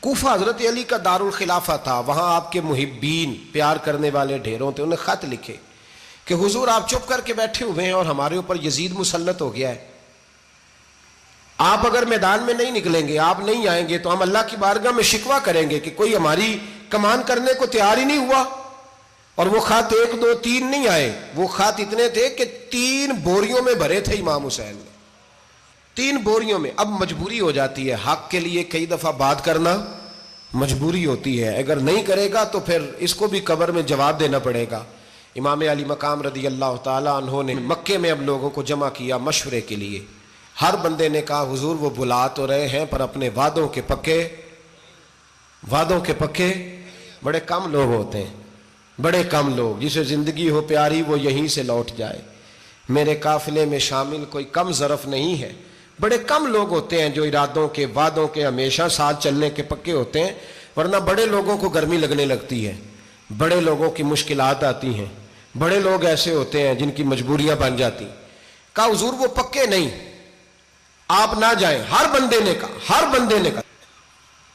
کوفہ حضرت علی کا دارالخلافہ تھا، وہاں آپ کے محبین پیار کرنے والے ڈھیروں تھے، انہیں خط لکھے کہ حضور آپ چپ کر کے بیٹھے ہوئے ہیں اور ہمارے اوپر یزید مسلط ہو گیا ہے، آپ اگر میدان میں نہیں نکلیں گے، آپ نہیں آئیں گے تو ہم اللہ کی بارگاہ میں شکوہ کریں گے کہ کوئی ہماری کمان کرنے کو تیار ہی نہیں ہوا۔ اور وہ خط 1 2 3 نہیں آئے، وہ خط اتنے تھے کہ 3 بوریوں میں بھرے تھے امام حسین نے، 3 بوریوں میں۔ اب مجبوری ہو جاتی ہے، حق کے لیے کئی دفعہ بات کرنا مجبوری ہوتی ہے، اگر نہیں کرے گا تو پھر اس کو بھی قبر میں جواب دینا پڑے گا۔ امام علی مقام رضی اللہ تعالی عنہ نے مکے میں اب لوگوں کو جمع کیا مشورے کے لیے۔ ہر بندے نے کہا حضور وہ بلا تو رہے ہیں پر اپنے وعدوں کے پکے بڑے کم لوگ ہوتے ہیں، بڑے کم لوگ، جسے زندگی ہو پیاری وہ یہیں سے لوٹ جائے۔ میرے قافلے میں شامل کوئی کم ظرف نہیں ہے، بڑے کم لوگ ہوتے ہیں جو ارادوں کے وعدوں کے ہمیشہ ساتھ چلنے کے پکے ہوتے ہیں، ورنہ بڑے لوگوں کو گرمی لگنے لگتی ہے، بڑے لوگوں کی مشکلات آتی ہیں، بڑے لوگ ایسے ہوتے ہیں جن کی مجبوریاں بن جاتی۔ کہا حضور وہ پکے نہیں، آپ نہ جائیں۔ ہر بندے نے کہا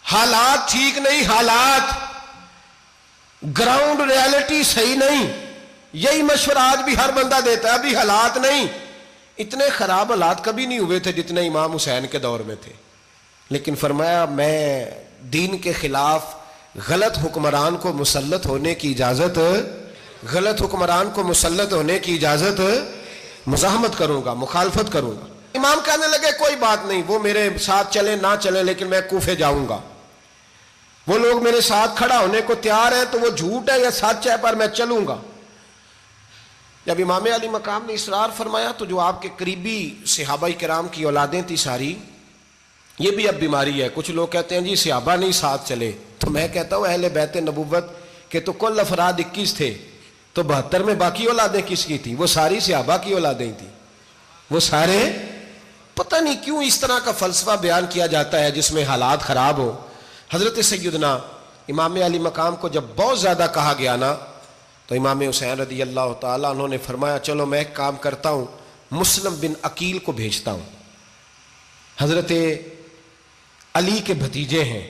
حالات ٹھیک نہیں، حالات گراؤنڈ ریالٹی صحیح نہیں، یہی مشورہ آج بھی ہر بندہ دیتا ہے، ابھی حالات نہیں۔ اتنے خراب حالات کبھی نہیں ہوئے تھے جتنے امام حسین کے دور میں تھے، لیکن فرمایا میں دین کے خلاف غلط حکمران کو مسلط ہونے کی اجازت مزاحمت کروں گا، مخالفت کروں گا۔ امام کہنے لگے کوئی بات نہیں، وہ میرے ساتھ چلے نہ چلے لیکن میں کوفے جاؤں گا، وہ لوگ میرے ساتھ کھڑا ہونے کو تیار ہے تو وہ جھوٹ ہے یا سچ ہے پر میں چلوں گا۔ جب امام علی مقام نے اصرار فرمایا تو جو آپ کے قریبی صحابہ کرام کی اولادیں تھی ساری، یہ بھی اب بیماری ہے، کچھ لوگ کہتے ہیں جی صحابہ نہیں ساتھ چلے، تو میں کہتا ہوں اہل بیت نبوت کے تو کل افراد 21 تھے، تو 72 میں باقی اولادیں کس کی تھی؟ وہ ساری صحابہ کی اولادیں تھیں، وہ سارے۔ پتہ نہیں کیوں اس طرح کا فلسفہ بیان کیا جاتا ہے جس میں حالات خراب ہو۔ حضرت سیدنا امام علی مقام کو جب بہت زیادہ کہا گیا نا تو امام حسین رضی اللہ تعالیٰ انہوں نے فرمایا چلو میں ایک کام کرتا ہوں، مسلم بن عقیل کو بھیجتا ہوں، حضرت علی کے بھتیجے ہیں،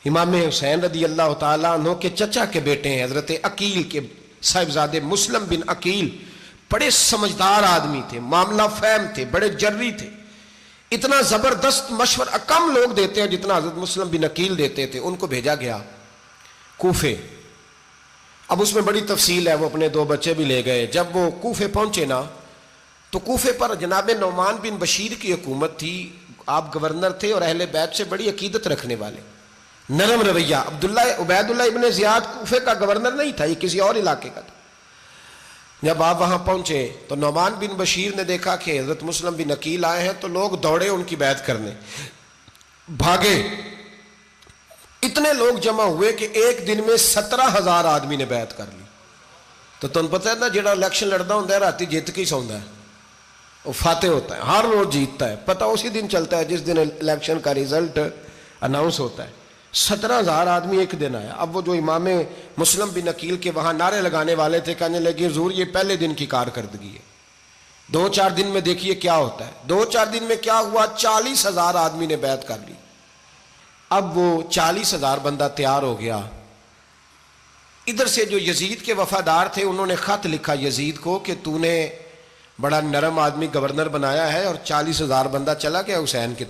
امام حسین رضی اللہ تعالیٰ عنہ کے چچا کے بیٹے ہیں، حضرت عقیل کے صاحبزادے مسلم بن عقیل بڑے سمجھدار آدمی تھے، معاملہ فہم تھے، بڑے جری تھے، اتنا زبردست مشورہ کم لوگ دیتے ہیں جتنا حضرت مسلم بن عقیل دیتے تھے۔ ان کو بھیجا گیا کوفے۔ اب اس میں بڑی تفصیل ہے، وہ اپنے 2 بچے بھی لے گئے۔ جب وہ کوفے پہنچے نا تو کوفے پر جناب نعمان بن بشیر کی حکومت تھی، آپ گورنر تھے اور اہل بیت سے بڑی عقیدت رکھنے والے، نرم رویہ۔ عبید اللہ ابن زیاد کوفے کا گورنر نہیں تھا، یہ کسی اور علاقے کا تھا۔ جب آپ وہاں پہنچے تو نعمان بن بشیر نے دیکھا کہ حضرت مسلم بن عقیل آئے ہیں تو لوگ دوڑے ان کی بیعت کرنے، بھاگے، اتنے لوگ جمع ہوئے کہ ایک دن میں 17,000 آدمی نے بیعت کر لی۔ تو تم پتہ ہے نا جڑا الیکشن لڑتا ہوں راتی جیت کے سوندا ہے، وہ فاتح ہوتا ہے، ہر روز جیتتا ہے، پتہ اسی دن چلتا ہے جس دن الیکشن کا ریزلٹ اناؤنس ہوتا ہے۔ 17,000 آدمی ایک دن آیا۔ اب وہ جو امام مسلم بن عقیل کے وہاں نعرے لگانے والے تھے کہنے لگے حضور یہ پہلے دن کی کارکردگی ہے، 2-4 دن میں دیکھیے کیا ہوتا ہے۔ 2-4 دن میں کیا ہوا؟ 40,000 آدمی نے بیعت کر لی۔ اب وہ 40,000 بندہ تیار ہو گیا۔ ادھر سے جو یزید کے وفادار تھے انہوں نے خط لکھا یزید کو کہ تو نے بڑا نرم آدمی گورنر بنایا ہے اور 40,000 بندہ چلا گیا حسین کے